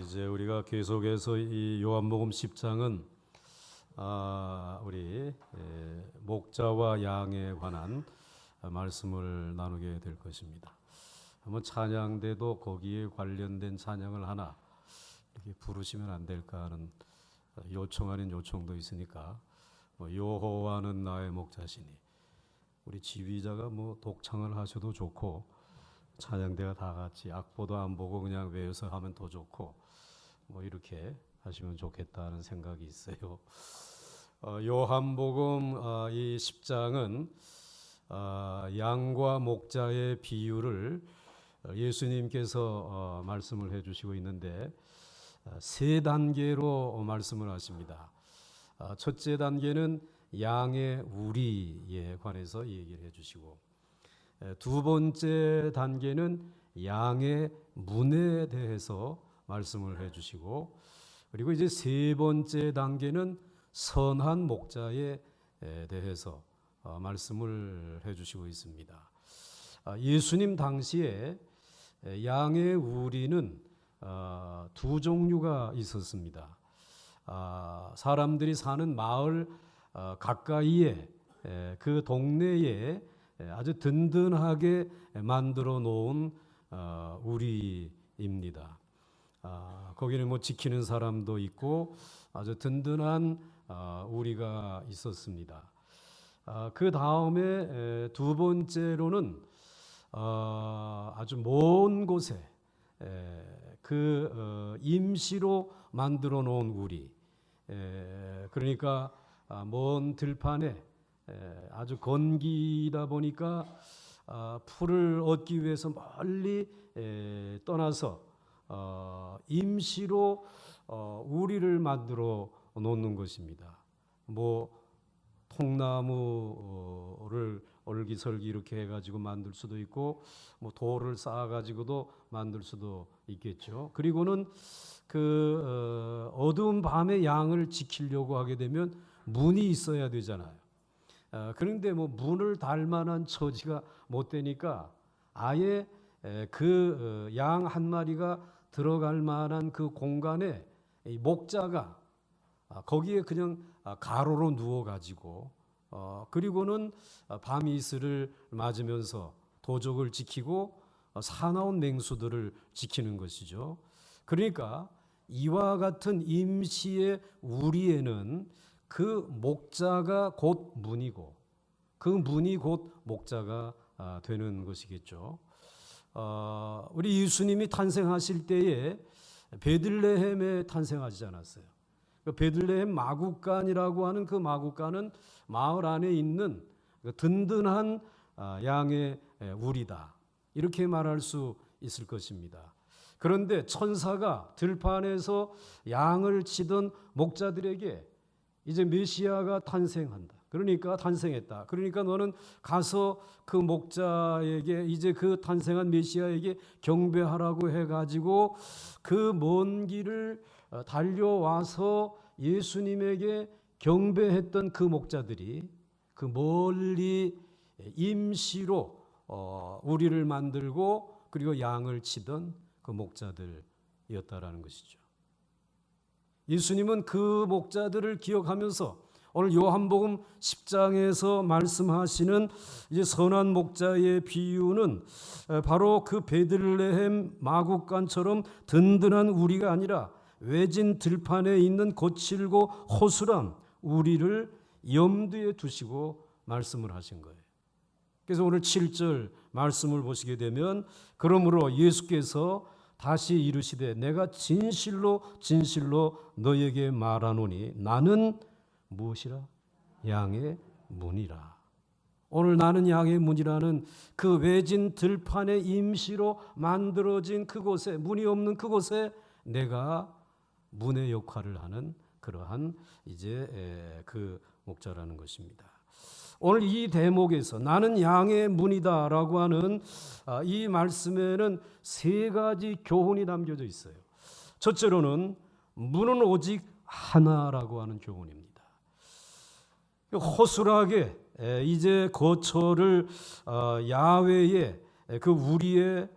이제 우리가 계속해서 이 요한복음 10장은 우리 목자와 양에 관한 말씀을 나누게 될 것입니다. 한번 찬양대도 거기에 관련된 찬양을 하나 이렇게 부르시면 안 될까 하는 요청 아닌 요청도 있으니까 여호와는 나의 목자시니 우리 지휘자가 독창을 하셔도 좋고 찬양대가 다 같이 악보도 안 보고 그냥 외워서 하면 더 좋고 이렇게 하시면 좋겠다는 생각이 있어요. 요한복음 이 10장은 양과 목자의 비유를 예수님께서 말씀을 해주시고 있는데 세 단계로 말씀을 하십니다. 첫째 단계는 양의 우리에 관해서 얘기를 해주시고, 두 번째 단계는 양의 문에 대해서 말씀을 해주시고, 그리고 이제 세 번째 단계는 선한 목자에 대해서 말씀을 해주시고 있습니다. 예수님 당시에 양의 우리는 두 종류가 있었습니다. 사람들이 사는 마을 가까이에 그 동네에 아주 든든하게 만들어 놓은 우리입니다. 거기는 지키는 사람도 있고 아주 든든한 우리가 있었습니다. 그 다음에 두 번째로는 아주 먼 곳에 임시로 만들어 놓은 우리, 그러니까 먼 들판에 아주 건기다 보니까 풀을 얻기 위해서 멀리 떠나서 임시로 우리를 만들어 놓는 것입니다. 통나무를 얼기설기 이렇게 해가지고 만들 수도 있고, 돌을 쌓아가지고도 만들 수도 있겠죠. 그리고는 어두운 밤에 양을 지키려고 하게 되면 문이 있어야 되잖아요. 그런데 문을 달 만한 처지가 못 되니까 아예 양 한 마리가 들어갈 만한 그 공간에 이 목자가 거기에 그냥 가로로 누워가지고 그리고는 밤이 이슬을 맞으면서 도적을 지키고 사나운 맹수들을 지키는 것이죠. 그러니까 이와 같은 임시의 우리에는 그 목자가 곧 문이고 그 문이 곧 목자가 되는 것이겠죠. 우리 예수님이 탄생하실 때에 베들레헴에 탄생하지 않았어요. 베들레헴 마구간이라고 하는 그 마구간은 마을 안에 있는 든든한 양의 우리다, 이렇게 말할 수 있을 것입니다. 그런데 천사가 들판에서 양을 치던 목자들에게 이제 메시아가 탄생한다, 그러니까 탄생했다, 그러니까 너는 가서 그 목자에게 이제 그 탄생한 메시아에게 경배하라고 해가지고 그 먼 길을 달려와서 예수님에게 경배했던 그 목자들이 그 멀리 임시로 우리를 만들고 그리고 양을 치던 그 목자들이었다라는 것이죠. 예수님은 그 목자들을 기억하면서 오늘 요한복음 10장에서 말씀하시는 이제 선한 목자의 비유는 바로 그 베들레헴 마구간처럼 든든한 우리가 아니라 외진 들판에 있는 거칠고 허술한 우리를 염두에 두시고 말씀을 하신 거예요. 그래서 오늘 7절 말씀을 보시게 되면, 그러므로 예수께서 다시 이르시되 내가 진실로 진실로 너에게 말하노니 나는 무엇이라? 양의 문이라. 오늘 나는 양의 문이라는 그 외진 들판에 임시로 만들어진 그곳에, 문이 없는 그곳에 내가 문의 역할을 하는 그러한 이제 그 목자라는 것입니다. 오늘 이 대목에서 나는 양의 문이다라고 하는 이 말씀에는 세 가지 교훈이 담겨져 있어요. 첫째로는 문은 오직 하나라고 하는 교훈입니다. 허술하게 이제 거처를 야훼의 그 우리에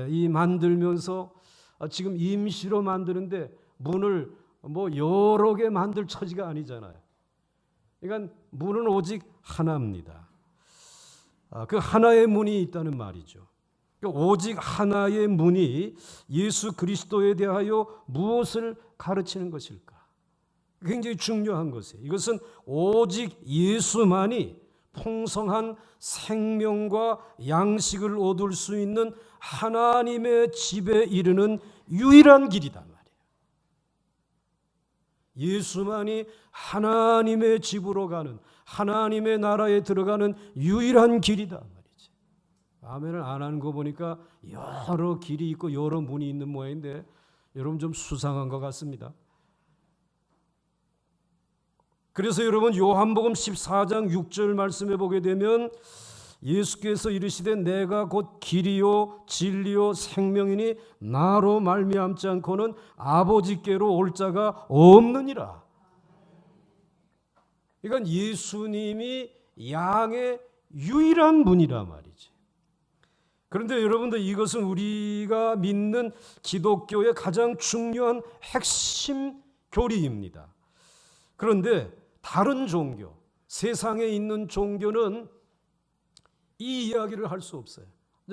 이 만들면서 지금 임시로 만드는데 문을 뭐 여러 개 만들 처지가 아니잖아요. 그러니까 문은 오직 하나입니다. 그 하나의 문이 있다는 말이죠. 오직 하나의 문이 예수 그리스도에 대하여 무엇을 가르치는 것일까? 굉장히 중요한 것이에요. 이것은 오직 예수만이 풍성한 생명과 양식을 얻을 수 있는 하나님의 집에 이르는 유일한 길이다 말이에요. 예수만이 하나님의 집으로 가는, 하나님의 나라에 들어가는 유일한 길이다 말이지. 아멘을 안 하는 거 보니까 여러 길이 있고 여러 문이 있는 모양인데 여러분 좀 수상한 것 같습니다. 그래서 여러분 요한복음 14장 6절 말씀해 보게 되면 예수께서 이르시되 내가 곧 길이요 진리요 생명이니 나로 말미암지 않고는 아버지께로 올 자가 없느니라. 이건 예수님이 양의 유일한 문이라 말이지. 그런데 여러분들 이것은 우리가 믿는 기독교의 가장 중요한 핵심 교리입니다. 그런데 다른 종교, 세상에 있는 종교는 이 이야기를 할 수 없어요.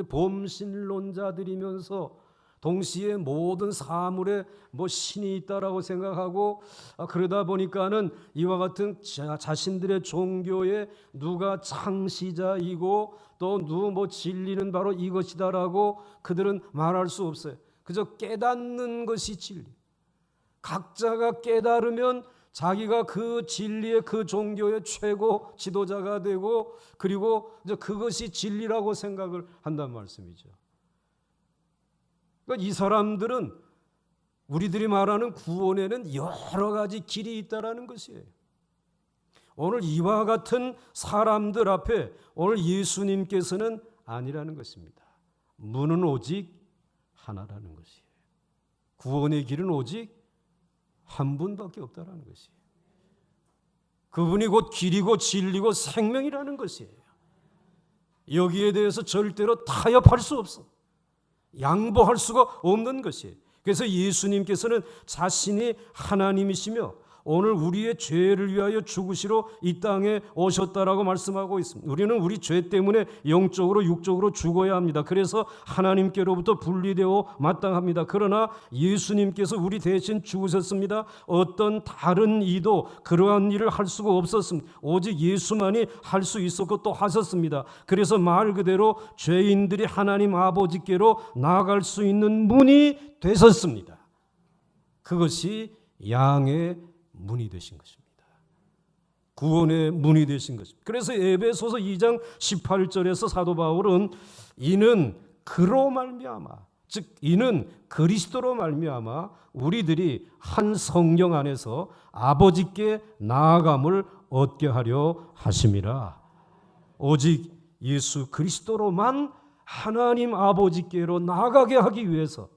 범신론자들이면서 동시에 모든 사물에 뭐 신이 있다라고 생각하고 그러다 보니까는 이와 같은 자신들의 종교에 누가 창시자이고 또 누구 뭐 진리는 바로 이것이다라고 그들은 말할 수 없어요. 그저 깨닫는 것이 진리. 각자가 깨달으면 자기가 그 진리의 그 종교의 최고 지도자가 되고 그리고 이제 그것이 진리라고 생각을 한단 말씀이죠. 그러니까 이 사람들은 우리들이 말하는 구원에는 여러 가지 길이 있다라는 것이에요. 오늘 이와 같은 사람들 앞에 오늘 예수님께서는 아니라는 것입니다. 문은 오직 하나라는 것이에요. 구원의 길은 오직 한 분밖에 없다라는 것이에요. 그분이 곧 길이고 진리고 생명이라는 것이에요. 여기에 대해서 절대로 타협할 수 없어. 양보할 수가 없는 것이에요. 그래서 예수님께서는 자신이 하나님이시며 오늘 우리의 죄를 위하여 죽으시러 이 땅에 오셨다라고 말씀하고 있습니다. 우리는 우리 죄 때문에 영적으로 육적으로 죽어야 합니다. 그래서 하나님께로부터 분리되어 마땅합니다. 그러나 예수님께서 우리 대신 죽으셨습니다. 어떤 다른 이도 그러한 일을 할 수가 없었습니다. 오직 예수만이 할 수 있었고 또 하셨습니다. 그래서 말 그대로 죄인들이 하나님 아버지께로 나아갈 수 있는 문이 되셨습니다. 그것이 양의 문이 되신 것입니다. 구원의 문이 되신 것입니다. 그래서 에베소서 2장 18절에서 사도 바울은 이는 그로 말미암아, 즉 이는 그리스도로 말미암아 우리들이 한 성령 안에서 아버지께 나아감을 얻게 하려 하심이라. 오직 예수 그리스도로만 하나님 아버지께로 나아가게 하기 위해서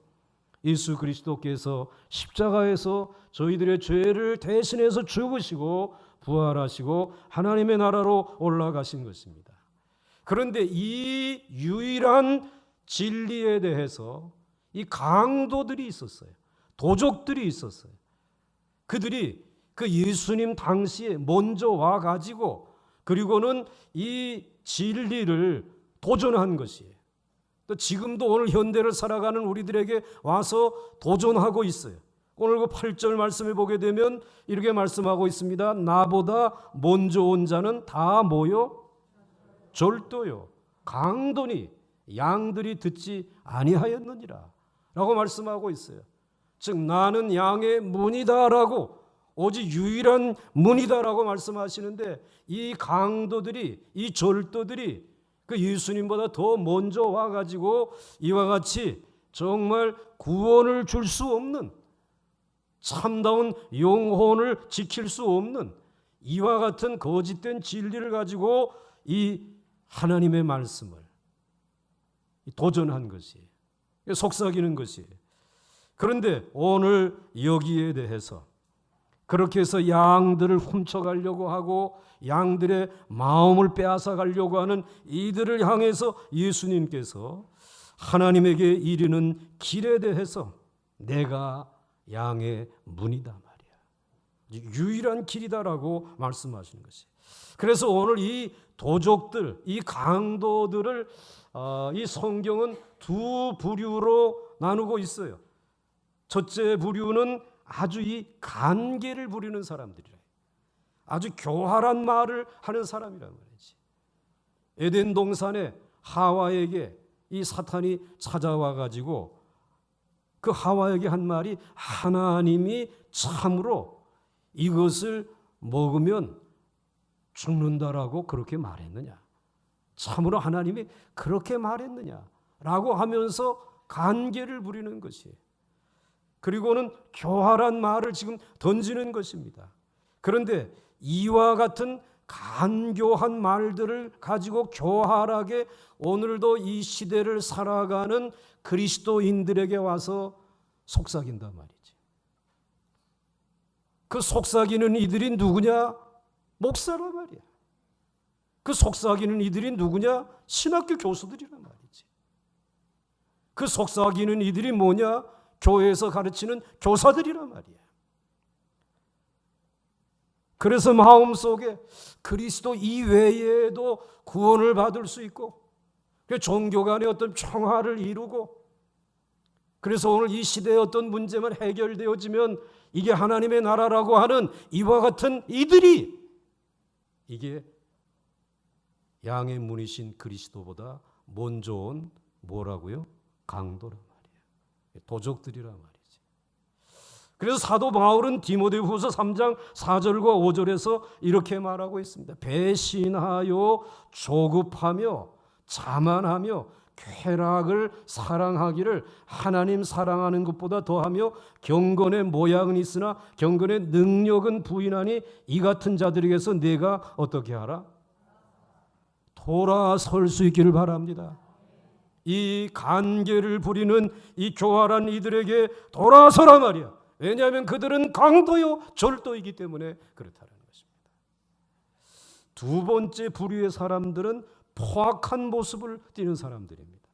예수 그리스도께서 십자가에서 저희들의 죄를 대신해서 죽으시고 부활하시고 하나님의 나라로 올라가신 것입니다. 그런데 이 유일한 진리에 대해서 이 강도들이 있었어요. 도적들이 있었어요. 그들이 그 예수님 당시에 먼저 와가지고 그리고는 이 진리를 도전한 것이에요. 또 지금도 오늘 현대를 살아가는 우리들에게 와서 도전하고 있어요. 오늘 그 8절 말씀을 보게 되면 이렇게 말씀하고 있습니다. 나보다 먼저 온 자는 다 뭐요? 절도요. 강도니 양들이 듣지 아니하였느니라 라고 말씀하고 있어요. 즉 나는 양의 문이다라고 오직 유일한 문이다라고 말씀하시는데 이 강도들이 이 절도들이 그 예수님보다 더 먼저 와가지고 이와 같이 정말 구원을 줄 수 없는 참다운 영혼을 지킬 수 없는 이와 같은 거짓된 진리를 가지고 이 하나님의 말씀을 도전한 것이에요. 속삭이는 것이에요. 그런데 오늘 여기에 대해서 그렇게 해서 양들을 훔쳐가려고 하고 양들의 마음을 빼앗아 가려고 하는 이들을 향해서 예수님께서 하나님에게 이르는 길에 대해서 내가 양의 문이다 말이야. 유일한 길이다라고 말씀하시는 것이. 그래서 오늘 이 도적들, 이 강도들을 이 성경은 두 부류로 나누고 있어요. 첫째 부류는 아주 이 간계를 부리는 사람들이래. 아주 교활한 말을 하는 사람이란 말이지. 에덴 동산에 하와에게 이 사탄이 찾아와 가지고 그 하와에게 한 말이, 하나님이 참으로 이것을 먹으면 죽는다라고 그렇게 말했느냐? 참으로 하나님이 그렇게 말했느냐라고 하면서 간계를 부리는 것이에요. 그리고는 교활한 말을 지금 던지는 것입니다. 그런데 이와 같은 간교한 말들을 가지고 교활하게 오늘도 이 시대를 살아가는 그리스도인들에게 와서 속삭인단 말이지. 그 속삭이는 이들이 누구냐? 목사란 말이야. 그 속삭이는 이들이 누구냐? 신학교 교수들이란 말이지. 그 속삭이는 이들이 뭐냐? 교회에서 가르치는 교사들이란 말이야. 그래서 마음속에 그리스도 이외에도 구원을 받을 수 있고, 종교 간의 어떤 평화를 이루고, 그래서 오늘 이 시대의 어떤 문제만 해결되어지면 이게 하나님의 나라라고 하는 이와 같은 이들이, 이게 양의 문이신 그리스도보다 먼저 온 뭐라고요? 강도란 말이에요. 도적들이란 말이지. 그래서 사도 바울은 디모데후서 3장 4절과 5절에서 이렇게 말하고 있습니다. 배신하여 조급하며 자만하며 쾌락을 사랑하기를 하나님 사랑하는 것보다 더하며 경건의 모양은 있으나 경건의 능력은 부인하니 이 같은 자들에게서 내가 어떻게 하라? 돌아설 수 있기를 바랍니다. 이 간계를 부리는 이 교활한 이들에게 돌아서라 말이야. 왜냐하면 그들은 강도요 절도이기 때문에 그렇다는 것입니다. 두 번째 부류의 사람들은 포악한 모습을 띠는 사람들입니다.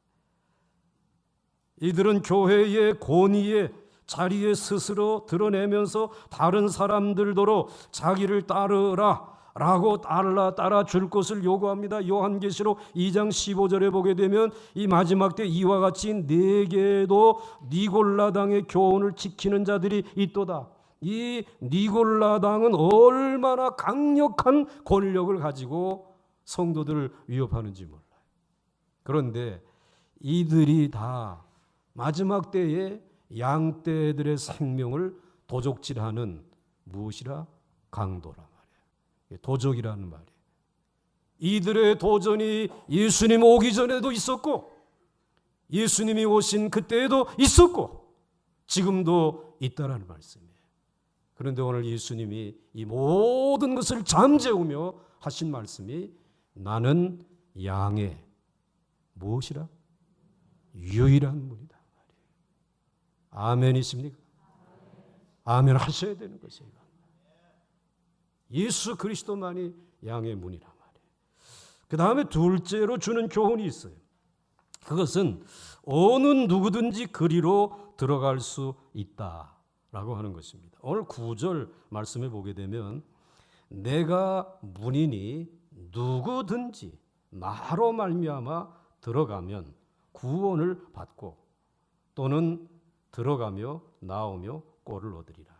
이들은 교회의 권위에 자리에 스스로 드러내면서 다른 사람들더러 자기를 따르라 라고 따라 줄 것을 요구합니다. 요한계시록 2장 15절에 보게 되면 이 마지막 때 이와 같이 네게도 니골라당의 교훈을 지키는 자들이 있도다. 이 니골라당은 얼마나 강력한 권력을 가지고 성도들을 위협하는지 몰라요. 그런데 이들이 다 마지막 때에 양떼들의 생명을 도적질하는 무엇이라? 강도라 말이에요. 도적이라는 말이에요. 이들의 도전이 예수님 오기 전에도 있었고, 예수님이 오신 그때에도 있었고, 지금도 있다라는 말씀이에요. 그런데 오늘 예수님이 이 모든 것을 잠재우며 하신 말씀이, 나는 양의 무엇이라? 유일한 문이다. 아멘이십니까? 아멘 하셔야 되는 것이에요. 예수 그리스도만이 양의 문이란 말이에요. 그 다음에 둘째로 주는 교훈이 있어요. 그것은 어느 누구든지 그리로 들어갈 수 있다라고 하는 것입니다. 오늘 9절 말씀에 보게 되면, 내가 문이니 누구든지 나로 말미암아 들어가면 구원을 받고 또는 들어가며 나오며 꼴을 얻으리라.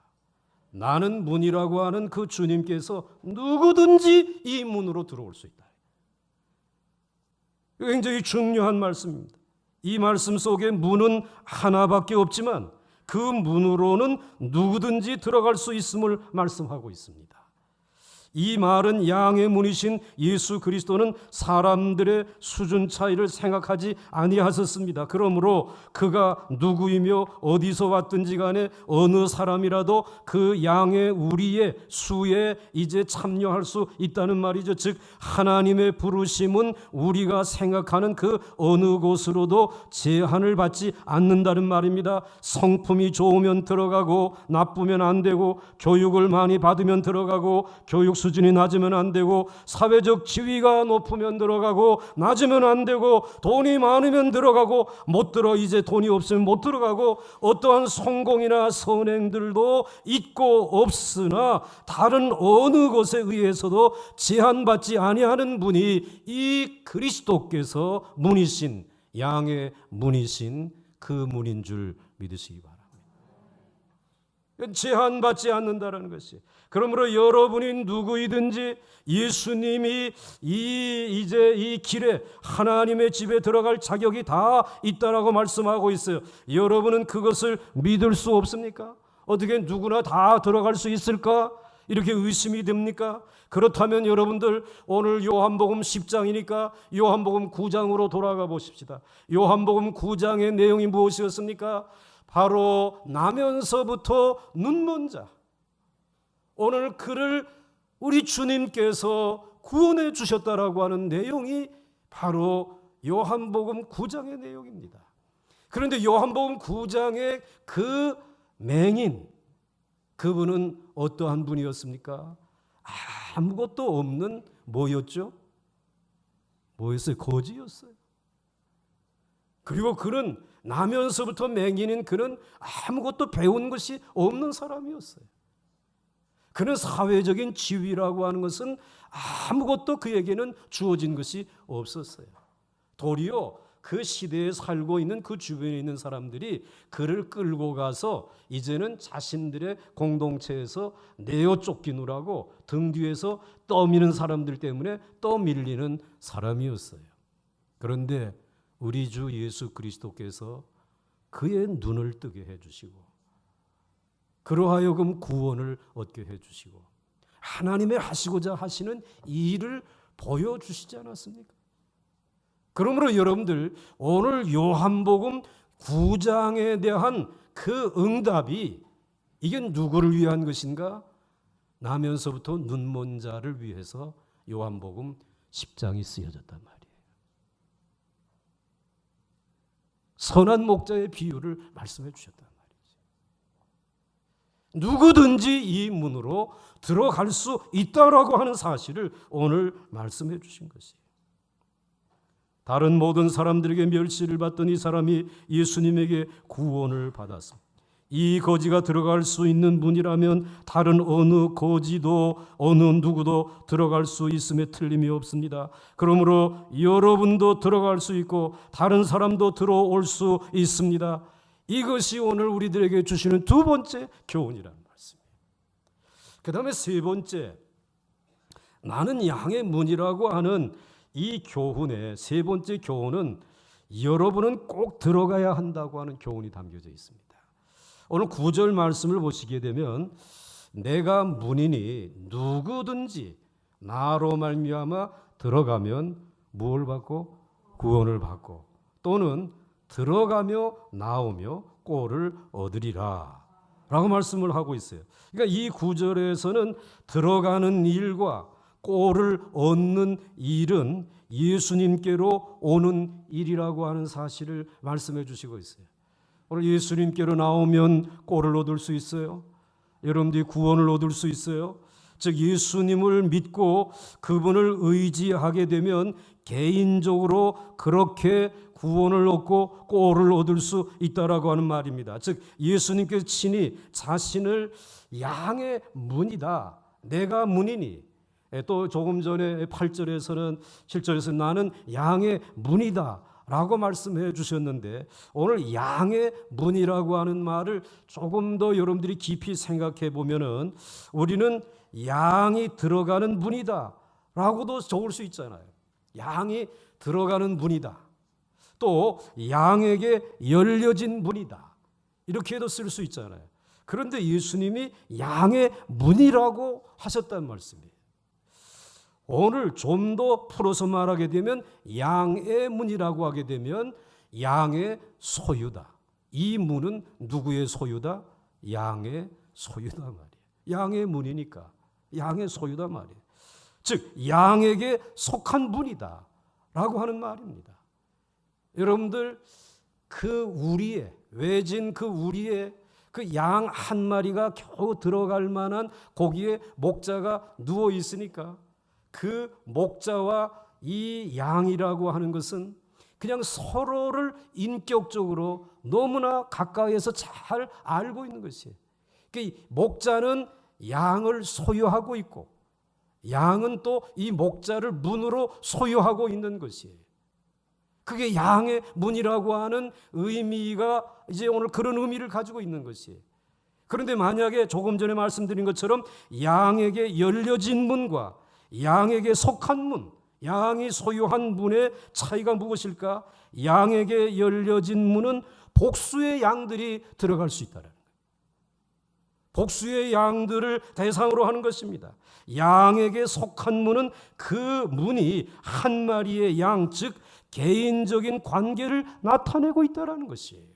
나는 문이라고 하는 그 주님께서 누구든지 이 문으로 들어올 수 있다. 굉장히 중요한 말씀입니다. 이 말씀 속에 문은 하나밖에 없지만 그 문으로는 누구든지 들어갈 수 있음을 말씀하고 있습니다. 이 말은 양의 문이신 예수 그리스도는 사람들의 수준 차이를 생각하지 아니하셨습니다. 그러므로 그가 누구이며 어디서 왔든지 간에 어느 사람이라도 그 양의 우리의 수에 이제 참여할 수 있다는 말이죠. 즉 하나님의 부르심은 우리가 생각하는 그 어느 곳으로도 제한을 받지 않는다는 말입니다. 성품이 좋으면 들어가고 나쁘면 안 되고, 교육을 많이 받으면 들어가고, 교육 수준이 낮으면 안 되고, 사회적 지위가 높으면 들어가고, 낮으면 안 되고, 돈이 많으면 들어가고, 못 들어 이제 돈이 없으면 못 들어가고, 어떠한 성공이나 선행들도 있고 없으나 다른 어느 것에 의해서도 제한받지 아니하는 분이 이 그리스도께서 문이신, 양의 문이신 그 문인 줄 믿으시기 바랍니다. 제한받지 않는다는 것이. 그러므로 여러분이 누구이든지 예수님이 이제 이 길에 하나님의 집에 들어갈 자격이 다 있다라고 말씀하고 있어요. 여러분은 그것을 믿을 수 없습니까? 어떻게 누구나 다 들어갈 수 있을까? 이렇게 의심이 됩니까? 그렇다면 여러분들 오늘 요한복음 10장이니까 요한복음 9장으로 돌아가 보십시다. 요한복음 9장의 내용이 무엇이었습니까? 바로 나면서부터 눈먼 자, 오늘 그를 우리 주님께서 구원해 주셨다라고 하는 내용이 바로 요한복음 9장의 내용입니다. 그런데 요한복음 9장의 그 맹인, 그분은 어떠한 분이었습니까? 아무것도 없는 뭐였죠? 뭐였어요? 거지였어요. 그리고 그는 나면서부터 맹인인 그는 아무것도 배운 것이 없는 사람이었어요. 그는 사회적인 지위라고 하는 것은 아무것도 그에게는 주어진 것이 없었어요. 도리어 그 시대에 살고 있는 그 주변에 있는 사람들이 그를 끌고 가서 이제는 자신들의 공동체에서 내어 쫓기느라고 등 뒤에서 떠미는 사람들 때문에 떠밀리는 사람이었어요. 그런데 우리 주 예수 그리스도께서 그의 눈을 뜨게 해주시고 그러하여금 구원을 얻게 해주시고 하나님의 하시고자 하시는 일을 보여주시지 않았습니까? 그러므로 여러분들 오늘 요한복음 9장에 대한 그 응답이 이게 누구를 위한 것인가? 나면서부터 눈먼 자를 위해서 요한복음 10장이 쓰여졌단 말이에요. 선한 목자의 비유를 말씀해 주셨단 말이죠. 누구든지 이 문으로 들어갈 수 있다라고 하는 사실을 오늘 말씀해 주신 것이에요. 다른 모든 사람들에게 멸시를 받던 이 사람이 예수님에게 구원을 받았습니다. 이 거지가 들어갈 수 있는 문이라면 다른 어느 거지도 어느 누구도 들어갈 수 있음에 틀림이 없습니다. 그러므로 여러분도 들어갈 수 있고 다른 사람도 들어올 수 있습니다. 이것이 오늘 우리들에게 주시는 두 번째 교훈이라는 말씀이에요. 그 다음에 세 번째, 나는 양의 문이라고 하는 이 교훈의 세 번째 교훈은 여러분은 꼭 들어가야 한다고 하는 교훈이 담겨져 있습니다. 오늘 9절 말씀을 보시게 되면 내가 문이니 누구든지 나로 말미암아 들어가면 무엇을 받고? 구원을 받고 또는 들어가며 나오며 꼴을 얻으리라 라고 말씀을 하고 있어요. 그러니까 이 9절에서는 들어가는 일과 꼴을 얻는 일은 예수님께로 오는 일이라고 하는 사실을 말씀해 주시고 있어요. 오늘 예수님께로 나오면 꼴을 얻을 수 있어요. 여러분들이 구원을 얻을 수 있어요. 즉 예수님을 믿고 그분을 의지하게 되면 개인적으로 그렇게 구원을 얻고 꼴을 얻을 수 있다라고 하는 말입니다. 즉 예수님께서 친히 자신을 양의 문이다, 내가 문이니, 또 조금 전에 8절에서는 7절에서 나는 양의 문이다 라고 말씀해 주셨는데 오늘 양의 문이라고 하는 말을 조금 더 여러분들이 깊이 생각해 보면은 우리는 양이 들어가는 문이다 라고도 적을 수 있잖아요. 양이 들어가는 문이다. 또 양에게 열려진 문이다. 이렇게도 쓸 수 있잖아요. 그런데 예수님이 양의 문이라고 하셨다는 말씀이에요. 오늘 좀 더 풀어서 말하게 되면 양의 문이라고 하게 되면 양의 소유다. 이 문은 누구의 소유다? 양의 소유다 말이에요. 양의 문이니까 양의 소유다 말이에요. 즉 양에게 속한 문이다 라고 하는 말입니다. 여러분들 그 우리의 외진 그 우리의 그 양 한 마리가 겨우 들어갈 만한 거기에 목자가 누워 있으니까 그 목자와 이 양이라고 하는 것은 그냥 서로를 인격적으로 너무나 가까이에서 잘 알고 있는 것이에요. 그러니까 목자는 양을 소유하고 있고 양은 또 이 목자를 문으로 소유하고 있는 것이에요. 그게 양의 문이라고 하는 의미가 이제 오늘 그런 의미를 가지고 있는 것이에요. 그런데 만약에 조금 전에 말씀드린 것처럼 양에게 열려진 문과 양에게 속한 문, 양이 소유한 문의 차이가 무엇일까? 양에게 열려진 문은 복수의 양들이 들어갈 수 있다는 거예요. 복수의 양들을 대상으로 하는 것입니다. 양에게 속한 문은 그 문이 한 마리의 양, 즉 개인적인 관계를 나타내고 있다는 것이에요.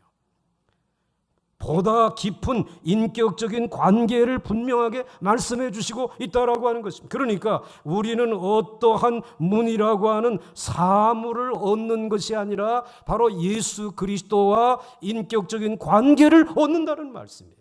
보다 깊은 인격적인 관계를 분명하게 말씀해 주시고 있다라고 하는 것입니다. 그러니까 우리는 어떠한 문이라고 하는 사물을 얻는 것이 아니라 바로 예수 그리스도와 인격적인 관계를 얻는다는 말씀이에요.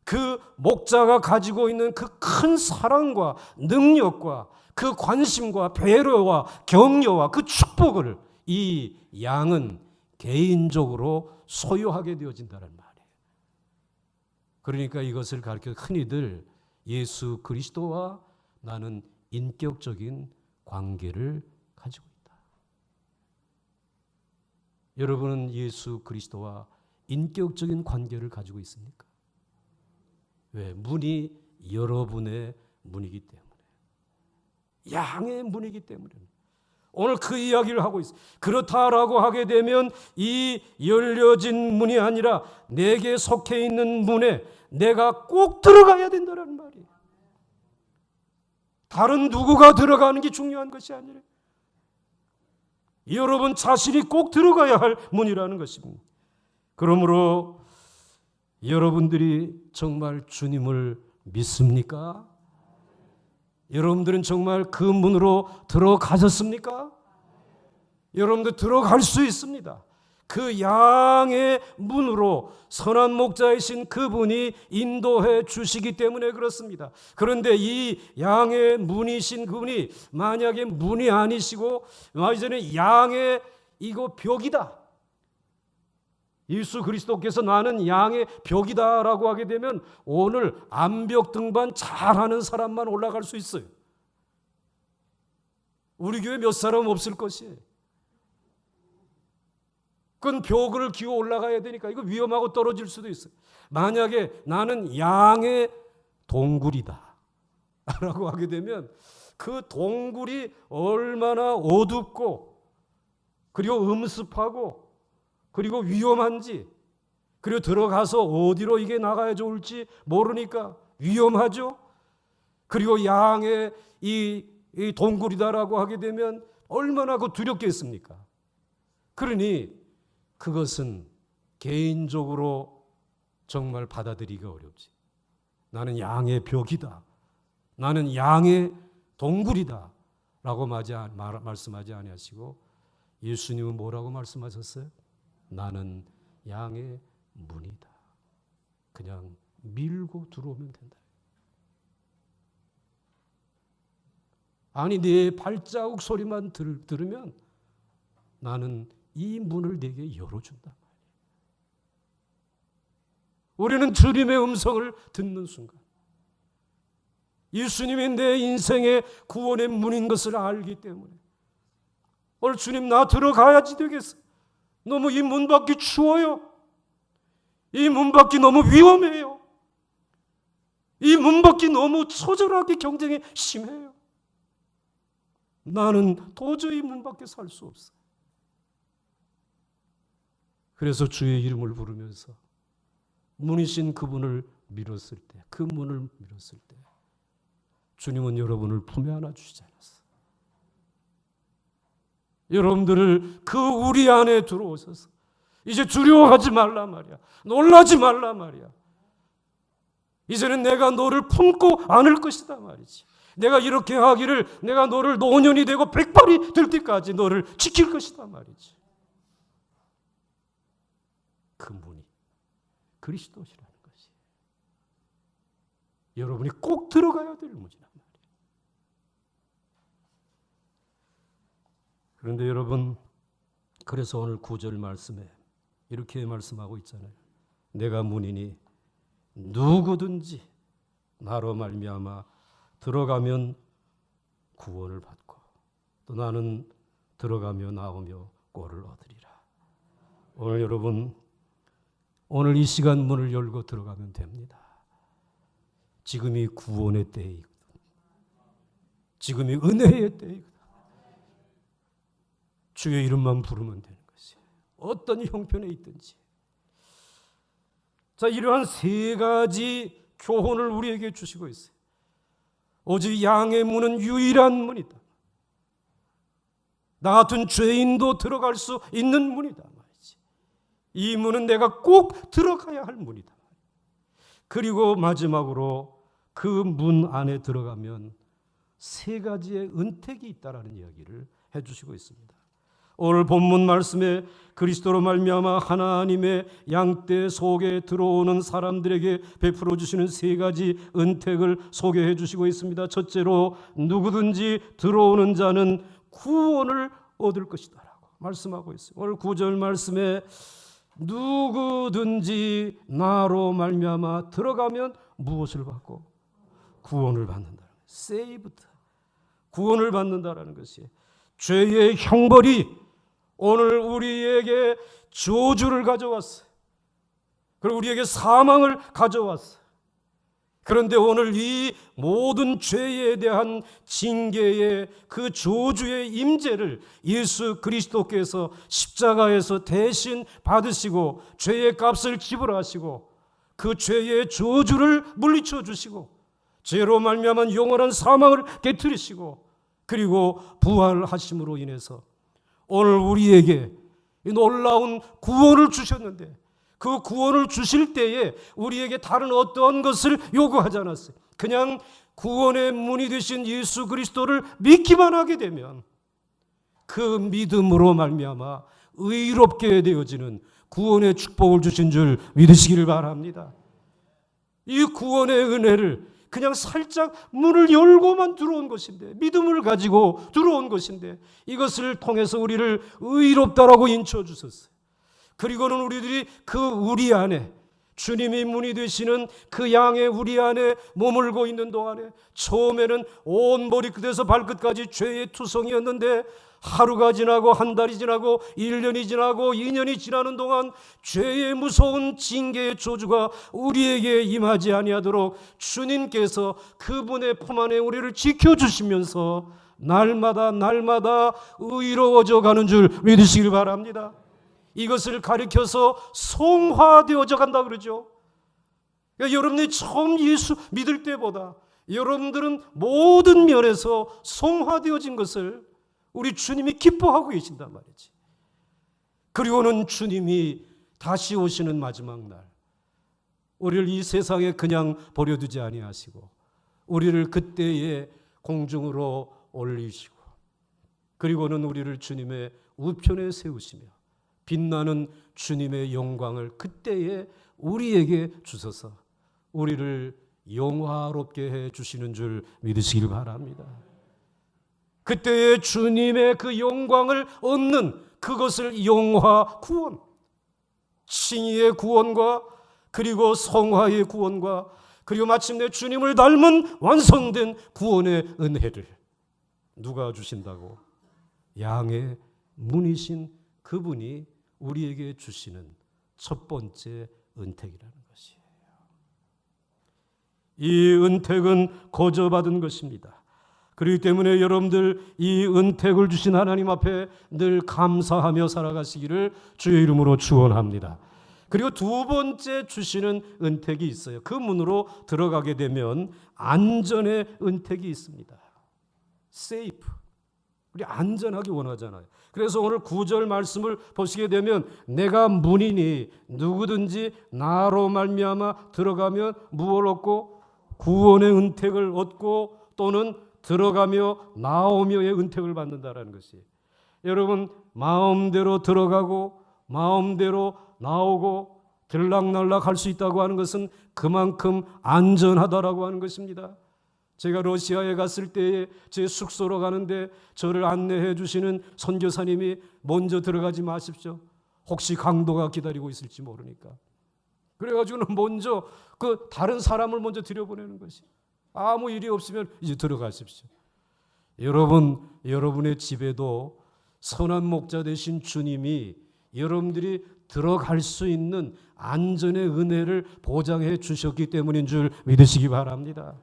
그 목자가 가지고 있는 그 큰 사랑과 능력과 그 관심과 배려와 격려와 그 축복을 이 양은 개인적으로 소유하게 되어진다는 말이에요. 그러니까 이것을 가르쳐 흔히들 예수 그리스도와 나는 인격적인 관계를 가지고 있다. 여러분은 예수 그리스도와 인격적인 관계를 가지고 있습니까? 왜? 문이 여러분의 문이기 때문에. 양의 문이기 때문에. 오늘 그 이야기를 하고 있어요. 그렇다라고 하게 되면 이 열려진 문이 아니라 내게 속해 있는 문에 내가 꼭 들어가야 된다는 말이에요. 다른 누구가 들어가는 게 중요한 것이 아니라 여러분 자신이 꼭 들어가야 할 문이라는 것입니다. 그러므로 여러분들이 정말 주님을 믿습니까? 여러분들은 정말 그 문으로 들어가셨습니까? 여러분들 들어갈 수 있습니다. 그 양의 문으로 선한 목자이신 그분이 인도해 주시기 때문에 그렇습니다. 그런데 이 양의 문이신 그분이 만약에 문이 아니시고 이제는 양의 이거 벽이다. 예수 그리스도께서 나는 양의 벽이다라고 하게 되면 오늘 암벽 등반 잘하는 사람만 올라갈 수 있어요. 우리 교회 몇 사람 없을 것이에요. 그건 벽을 기어 올라가야 되니까 이거 위험하고 떨어질 수도 있어요. 만약에 나는 양의 동굴이다 라고 하게 되면 그 동굴이 얼마나 어둡고 그리고 음습하고 그리고 위험한지, 그리고 들어가서 어디로 이게 나가야 좋을지 모르니까 위험하죠. 그리고 양의 이 동굴이다라고 하게 되면 얼마나 그 두렵겠습니까? 그러니 그것은 개인적으로 정말 받아들이기가 어렵지. 나는 양의 벽이다. 나는 양의 동굴이다. 라고 말씀하지 아니하시고 예수님은 뭐라고 말씀하셨어요? 나는 양의 문이다. 그냥 밀고 들어오면 된다. 아니 내 발자국 소리만 들으면 나는 이 문을 내게 열어준다. 우리는 주님의 음성을 듣는 순간 예수님이 내 인생의 구원의 문인 것을 알기 때문에 오늘 주님 나 들어가야지 되겠어. 너무 이 문 밖이 추워요. 이 문 밖이 너무 위험해요. 이 문 밖이 너무 처절하게 경쟁이 심해요. 나는 도저히 문 밖에 살 수 없어. 그래서 주의 이름을 부르면서 문이신 그분을 밀었을 때, 그 문을 밀었을 때 주님은 여러분을 품에 안아 주시지 않았어. 여러분들을 그 우리 안에 들어오셔서 이제 두려워하지 말라 말이야. 놀라지 말라 말이야. 이제는 내가 너를 품고 안을 것이다 말이지. 내가 이렇게 하기를 내가 너를 노년이 되고 백발이 될 때까지 너를 지킬 것이다 말이지. 그 문이, 그리스도시라는 것이 여러분이 꼭 들어가야 될 문이란 말이에요. 그런데 여러분, 그래서 오늘 9절 말씀에 이렇게 말씀하고 있잖아요. 내가 문이니 누구든지 나로 말미암아 들어가면 구원을 받고 또 나는 들어가며 나오며 꼴을 얻으리라. 오늘 여러분, 오늘 이 시간 문을 열고 들어가면 됩니다. 지금이 구원의 때이거든. 지금이 은혜의 때이거든. 주의 이름만 부르면 되는 것이에요. 어떤 형편에 있든지. 자, 이러한 세 가지 교훈을 우리에게 주시고 있어요. 오직 양의 문은 유일한 문이다. 나 같은 죄인도 들어갈 수 있는 문이다 말이지. 이 문은 내가 꼭 들어가야 할 문이다. 그리고 마지막으로 그 문 안에 들어가면 세 가지의 은택이 있다라는 이야기를 해주시고 있습니다. 오늘 본문 말씀에 그리스도로 말미암아 하나님의 양떼 속에 들어오는 사람들에게 베풀어 주시는 세 가지 은택을 소개해 주시고 있습니다. 첫째로 누구든지 들어오는 자는 구원을 얻을 것이다 라고 말씀하고 있어요. 오늘 9절 말씀에 누구든지 나로 말미암아 들어가면 무엇을 받고? 구원을 받는다. saved. 구원을 받는다라는 것이 죄의 형벌이 오늘 우리에게 저주를 가져왔어요. 그리고 우리에게 사망을 가져왔어요. 그런데 오늘 이 모든 죄에 대한 징계의 그 저주의 임재를 예수 그리스도께서 십자가에서 대신 받으시고 죄의 값을 지불하시고 그 죄의 저주를 물리쳐 주시고 죄로 말미암은 영원한 사망을 깨뜨리시고 그리고 부활하심으로 인해서 오늘 우리에게 놀라운 구원을 주셨는데 그 구원을 주실 때에 우리에게 다른 어떤 것을 요구하지 않았어요. 그냥 구원의 문이 되신 예수 그리스도를 믿기만 하게 되면 그 믿음으로 말미암아 의롭게 되어지는 구원의 축복을 주신 줄 믿으시기를 바랍니다. 이 구원의 은혜를 그냥 살짝 문을 열고만 들어온 것인데, 믿음을 가지고 들어온 것인데 이것을 통해서 우리를 의롭다라고 인쳐주셨어요. 그리고는 우리들이 그 우리 안에 주님이 문이 되시는 그 양의 우리 안에 머물고 있는 동안에 처음에는 온 머리끝에서 발끝까지 죄의 투성이었는데 하루가 지나고 한 달이 지나고 1년이 지나고 2년이 지나는 동안 죄의 무서운 징계의 저주가 우리에게 임하지 아니하도록 주님께서 그분의 품 안에 우리를 지켜주시면서 날마다 의로워져 가는 줄 믿으시길 바랍니다. 이것을 가리켜서 성화되어져 간다 그러죠. 그러니까 여러분이 처음 예수 믿을 때보다 여러분들은 모든 면에서 성화되어진 것을 우리 주님이 기뻐하고 계신단 말이지. 그리고는 주님이 다시 오시는 마지막 날 우리를 이 세상에 그냥 버려두지 아니하시고 우리를 그때에 공중으로 올리시고 그리고는 우리를 주님의 우편에 세우시며 빛나는 주님의 영광을 그때에 우리에게 주셔서 우리를 영화롭게 해 주시는 줄 믿으시길 바랍니다. 그때에 주님의 그 영광을 얻는 그것을 영화 구원, 칭의의 구원과 그리고 성화의 구원과 그리고 마침내 주님을 닮은 완성된 구원의 은혜를 누가 주신다고? 양의 문이신 그분이 우리에게 주시는 첫 번째 은택이라는 것이에요. 이 은택은 거저받은 것입니다. 그렇기 때문에 여러분들 이 은택을 주신 하나님 앞에 늘 감사하며 살아가시기를 주의 이름으로 축원합니다. 그리고 두 번째 주시는 은택이 있어요. 그 문으로 들어가게 되면 안전의 은택이 있습니다. 세이프. 우리 안전하기 원하잖아요. 그래서 오늘 9절 말씀을 보시게 되면 내가 문이니 누구든지 나로 말미암아 들어가면 무엇을 얻고 구원의 은택을 얻고 또는 들어가며 나오며의 은택을 받는다라는 것이. 여러분 마음대로 들어가고 마음대로 나오고 들락날락 할 수 있다고 하는 것은 그만큼 안전하다라고 하는 것입니다. 제가 러시아에 갔을 때에 제 숙소로 가는데 저를 안내해 주시는 선교사님이 먼저 들어가지 마십시오. 혹시 강도가 기다리고 있을지 모르니까. 그래가지고는 먼저 그 다른 사람을 먼저 들여보내는 것이. 아무 일이 없으면 이제 들어가십시오. 여러분, 여러분의 집에도 선한 목자 되신 주님이 여러분들이 들어갈 수 있는 안전의 은혜를 보장해 주셨기 때문인 줄 믿으시기 바랍니다.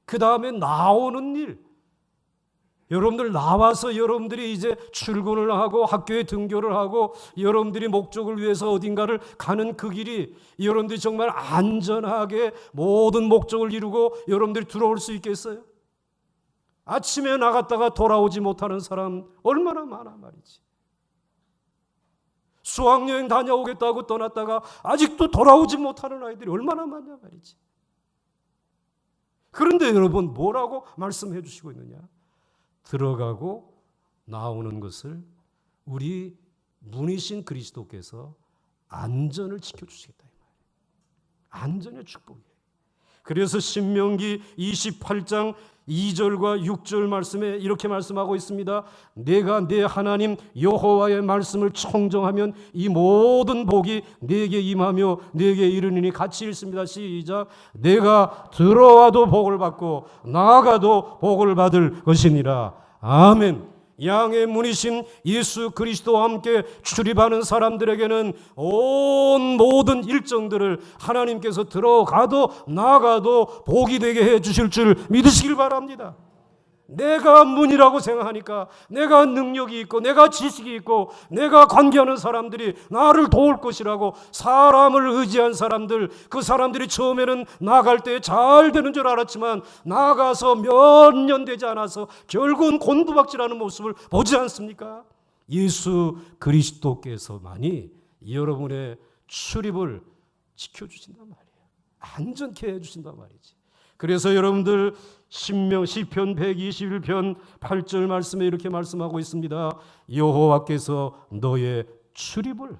그 다음에 나오는 일, 여러분들 나와서 여러분들이 이제 출근을 하고 학교에 등교를 하고 여러분들이 목적을 위해서 어딘가를 가는 그 길이 여러분들이 정말 안전하게 모든 목적을 이루고 여러분들이 들어올 수 있겠어요? 아침에 나갔다가 돌아오지 못하는 사람 얼마나 많아 말이지. 수학여행 다녀오겠다고 떠났다가 아직도 돌아오지 못하는 아이들이 얼마나 많냐 말이지. 그런데 여러분 뭐라고 말씀해 주시고 있느냐? 들어가고 나오는 것을 우리 문이신 그리스도께서 안전을 지켜주시겠다. 안전의 축복이에요. 그래서 신명기 28장 2절과 6절 말씀에 이렇게 말씀하고 있습니다. 내가 내 하나님 여호와의 말씀을 청정하면 이 모든 복이 내게 임하며 내게 이르느니 같이 읽습니다. 시작. 내가 들어와도 복을 받고 나아가도 복을 받을 것이니라. 아멘. 양의 문이신 예수 그리스도와 함께 출입하는 사람들에게는 온 모든 일정들을 하나님께서 들어가도 나가도 복이 되게 해 주실 줄 믿으시길 바랍니다. 내가 문이라고 생각하니까 내가 능력이 있고 내가 지식이 있고 내가 관계하는 사람들이 나를 도울 것이라고 사람을 의지한 사람들, 그 사람들이 처음에는 나갈 때 잘 되는 줄 알았지만 나가서 몇 년 되지 않아서 결국은 곤두박질하는 모습을 보지 않습니까? 예수 그리스도께서만이 여러분의 출입을 지켜주신단 말이에요. 안전케 해주신단 말이지. 그래서 여러분들 시편 121편 8절 말씀에 이렇게 말씀하고 있습니다. 여호와께서 너의 출입을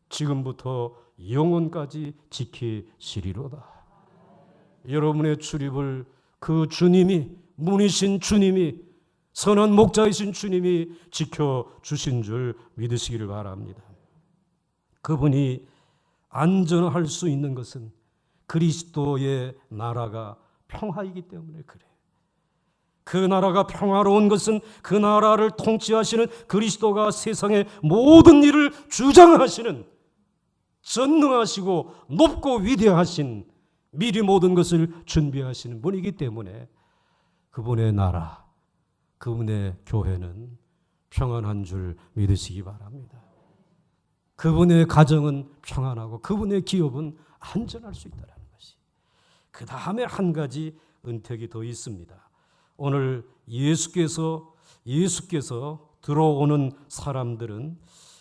지금부터 영원까지 지키시리로다. 여러분의 출입을 그 주님이, 문이신 주님이, 선한 목자이신 주님이 지켜주신 줄 믿으시기를 바랍니다. 그분이 안전할 수 있는 것은 그리스도의 나라가 평화이기 때문에 그래. 그 나라가 평화로운 것은 그 나라를 통치하시는 그리스도가 세상의 모든 일을 주장하시는 전능하시고 높고 위대하신 미리 모든 것을 준비하시는 분이기 때문에 그분의 나라, 그분의 교회는 평안한 줄 믿으시기 바랍니다. 그분의 가정은 평안하고 그분의 기업은 안전할 수 있다는 것이. 그 다음에 한 가지 은택이 더 있습니다. 오늘 예수께서 들어오는 사람들은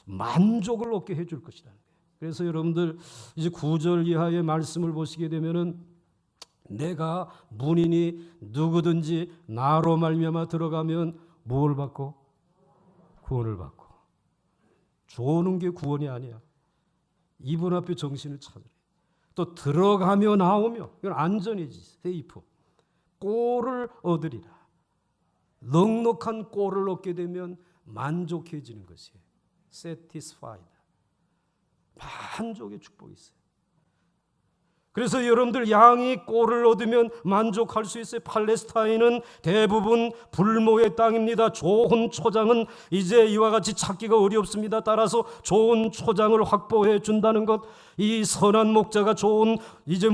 만족을 얻게 해줄 것이라는 거예요. 그래서 여러분들 이제 9절 이하의 말씀을 보시게 되면은 내가 문이니 누구든지 나로 말미암아 들어가면 무엇을 받고? 구원을 받고. 좋은 게 구원이 아니야. 이분 앞에 정신을 차리래. 또 들어가며 나오며, 이건 안전이지. 세이프. 꼴을 얻으리라. 넉넉한 꼴을 얻게 되면 만족해지는 것이에요. satisfied. 만족의 축복이 있어요. 그래서 여러분들 양이 꼴을 얻으면 만족할 수 있어요. 팔레스타인은 대부분 불모의 땅입니다. 좋은 초장은 이제 이와 같이 찾기가 어렵습니다. 따라서 좋은 초장을 확보해 준다는 것, 이 선한 목자가 좋은 이제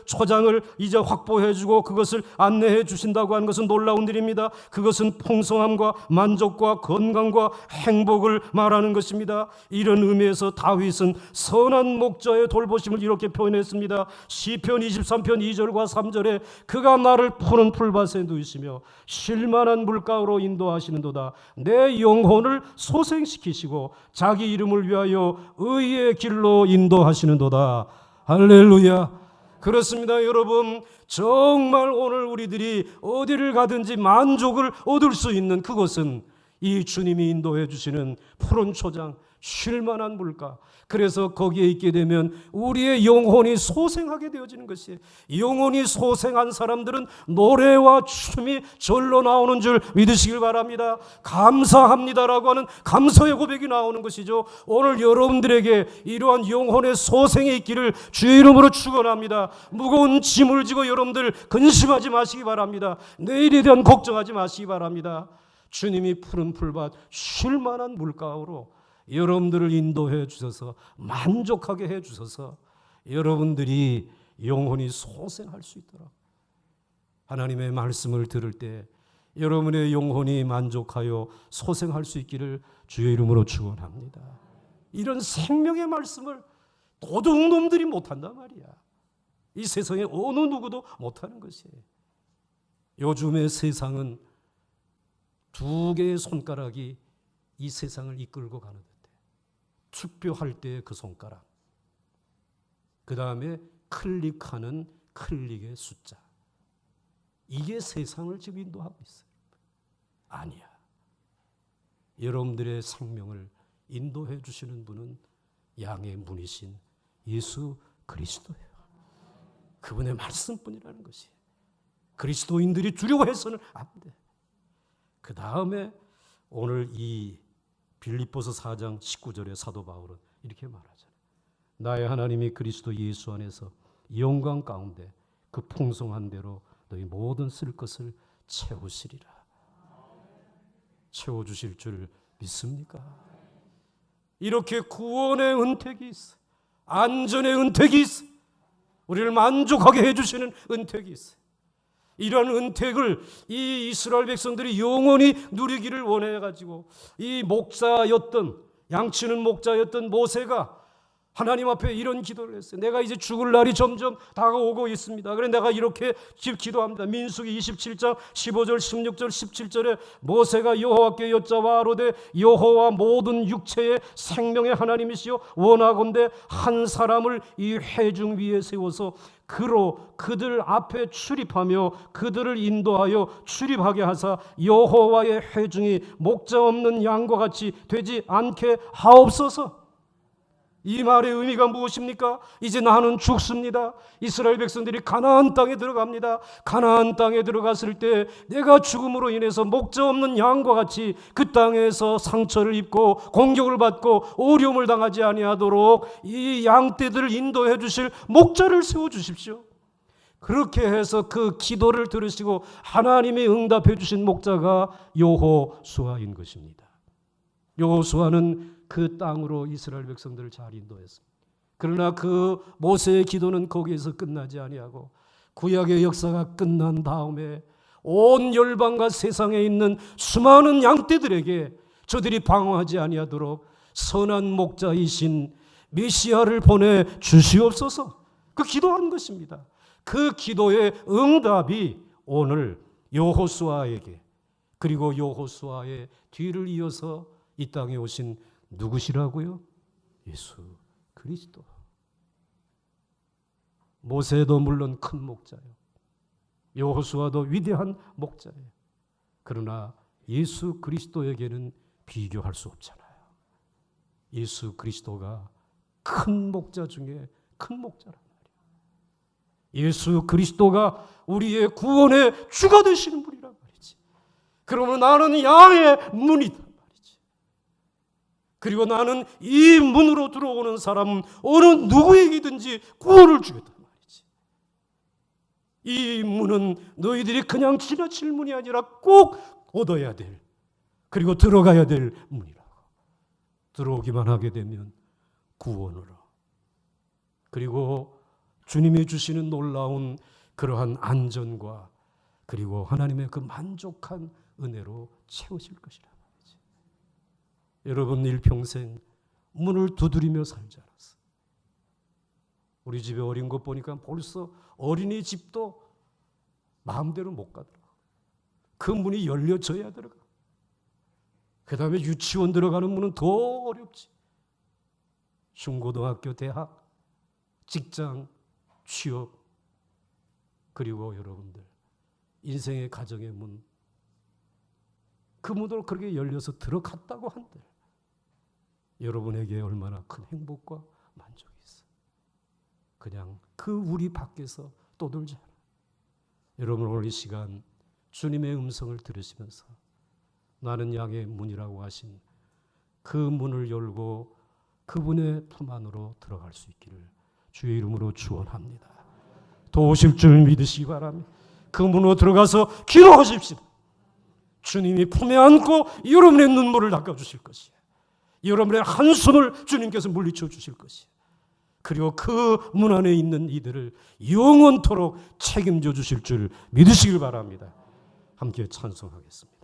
초장을 이제 확보해 주고 그것을 안내해 주신다고 하는 것은 놀라운 일입니다. 그것은 풍성함과 만족과 건강과 행복을 말하는 것입니다. 이런 의미에서 다윗은 선한 목자의 돌보심을 이렇게 표현했습니다. 시편 23편 2절과 3절에 그가 나를 푸른 풀밭에 누이시며 쉴만한 물가로 인도하시는도다. 내 영혼을 소생시키시고 자기 이름을 위하여 의의 길로 인도하시는도다. 할렐루야. 그렇습니다. 여러분, 정말 오늘 우리들이 어디를 가든지 만족을 얻을 수 있는 그것은 이 주님이 인도해 주시는 푸른 초장, 쉴만한 물가, 그래서 거기에 있게 되면 우리의 영혼이 소생하게 되어지는 것이에요. 영혼이 소생한 사람들은 노래와 춤이 절로 나오는 줄 믿으시길 바랍니다. 감사합니다라고 하는 감사의 고백이 나오는 것이죠. 오늘 여러분들에게 이러한 영혼의 소생이 있기를 주의 이름으로 축원합니다. 무거운 짐을 지고 여러분들 근심하지 마시기 바랍니다. 내일에 대한 걱정하지 마시기 바랍니다. 주님이 푸른 풀밭, 쉴만한 물가로 여러분들을 인도해 주셔서 만족하게 해 주셔서 여러분들이 영혼이 소생할 수 있도록, 하나님의 말씀을 들을 때 여러분의 영혼이 만족하여 소생할 수 있기를 주의 이름으로 축원합니다. 이런 생명의 말씀을 도둑놈들이 못한단 말이야. 이 세상에 어느 누구도 못하는 것이에요. 요즘의 세상은 두 개의 손가락이 이 세상을 이끌고 가는 듯해. 투표할 때의 그 손가락, 그 다음에 클릭하는 클릭의 숫자, 이게 세상을 지금 인도하고 있어요. 아니야. 여러분들의 생명을 인도해 주시는 분은 양의 문이신 예수 그리스도예요. 그분의 말씀뿐이라는 것이에요. 그리스도인들이 두려워해서는 안 돼. 그 다음에 오늘 이 빌립보서 4장 19절에 사도 바울은 이렇게 말하잖아요. 나의 하나님이 그리스도 예수 안에서 영광 가운데 그 풍성한 대로 너희 모든 쓸 것을 채우시리라. 채워주실 줄 믿습니까? 이렇게 구원의 은택이 있어, 안전의 은택이 있어, 우리를 만족하게 해주시는 은택이 있어. 이런 은택을 이 이스라엘 백성들이 영원히 누리기를 원해가지고 이 목자였던, 양치는 목자였던 모세가 하나님 앞에 이런 기도를 했어요. 내가 이제 죽을 날이 점점 다가오고 있습니다. 그래 내가 이렇게 기도합니다. 민수기 27장 15절 16절 17절에 모세가 여호와께 여짜와 아뢰되 여호와 모든 육체의 생명의 하나님이시여 원하건대 한 사람을 이 회중 위에 세워서 그로 그들 앞에 출입하며 그들을 인도하여 출입하게 하사 여호와의 회중이 목자 없는 양과 같이 되지 않게 하옵소서. 이 말의 의미가 무엇입니까? 이제 나는 죽습니다. 이스라엘 백성들이 가나안 땅에 들어갑니다. 가나안 땅에 들어갔을 때 내가 죽음으로 인해서 목자 없는 양과 같이 그 땅에서 상처를 입고 공격을 받고 어려움을 당하지 아니하도록 이 양떼들을 인도해 주실 목자를 세워 주십시오. 그렇게 해서 그 기도를 들으시고 하나님이 응답해 주신 목자가 여호수아인 것입니다. 여호수아는 그 땅으로 이스라엘 백성들을 잘 인도했습니다. 그러나 그 모세의 기도는 거기에서 끝나지 아니하고 구약의 역사가 끝난 다음에 온 열방과 세상에 있는 수많은 양떼들에게 저들이 방황하지 아니하도록 선한 목자이신 메시아를 보내 주시옵소서, 그 기도한 것입니다. 그 기도의 응답이 오늘 여호수아에게, 그리고 여호수아의 뒤를 이어서 이 땅에 오신 누구시라고요? 예수 그리스도. 모세도 물론 큰 목자예요. 여호수아도 위대한 목자예요. 그러나 예수 그리스도에게는 비교할 수 없잖아요. 예수 그리스도가 큰 목자 중에 큰 목자란 말이에요. 예수 그리스도가 우리의 구원의 주가 되시는 분이란 말이지. 그러면 나는 양의 문이다. 그리고 나는 이 문으로 들어오는 사람은 어느 누구에게든지 구원을 주겠단 말이지. 이 문은 너희들이 그냥 지나칠 문이 아니라 꼭 얻어야 될, 그리고 들어가야 될 문이라고. 들어오기만 하게 되면 구원으로, 그리고 주님이 주시는 놀라운 그러한 안전과 그리고 하나님의 그 만족한 은혜로 채우실 것이라. 여러분 일평생 문을 두드리며 살지 않았어. 우리 집에 어린 것 보니까 벌써 어린이집도 마음대로 못 가더라고. 그 문이 열려져야 들어가. 그 다음에 유치원 들어가는 문은 더 어렵지. 중고등학교, 대학, 직장, 취업, 그리고 여러분들 인생의 가정의 문, 그 문으로 그렇게 열려서 들어갔다고 한들 여러분에게 얼마나 큰 행복과 만족이 있어. 그냥 그 우리 밖에서 떠돌지 않아. 여러분 오늘 이 시간 주님의 음성을 들으시면서 나는 양의 문이라고 하신 그 문을 열고 그분의 품 안으로 들어갈 수 있기를 주의 이름으로 축원합니다. 도우실 줄 믿으시기 바랍니다. 그 문으로 들어가서 기도하십시오. 주님이 품에 안고 여러분의 눈물을 닦아주실 것이에요. 여러분의 한숨을 주님께서 물리쳐 주실 것이에요. 그리고 그 문 안에 있는 이들을 영원토록 책임져 주실 줄 믿으시길 바랍니다. 함께 찬송하겠습니다.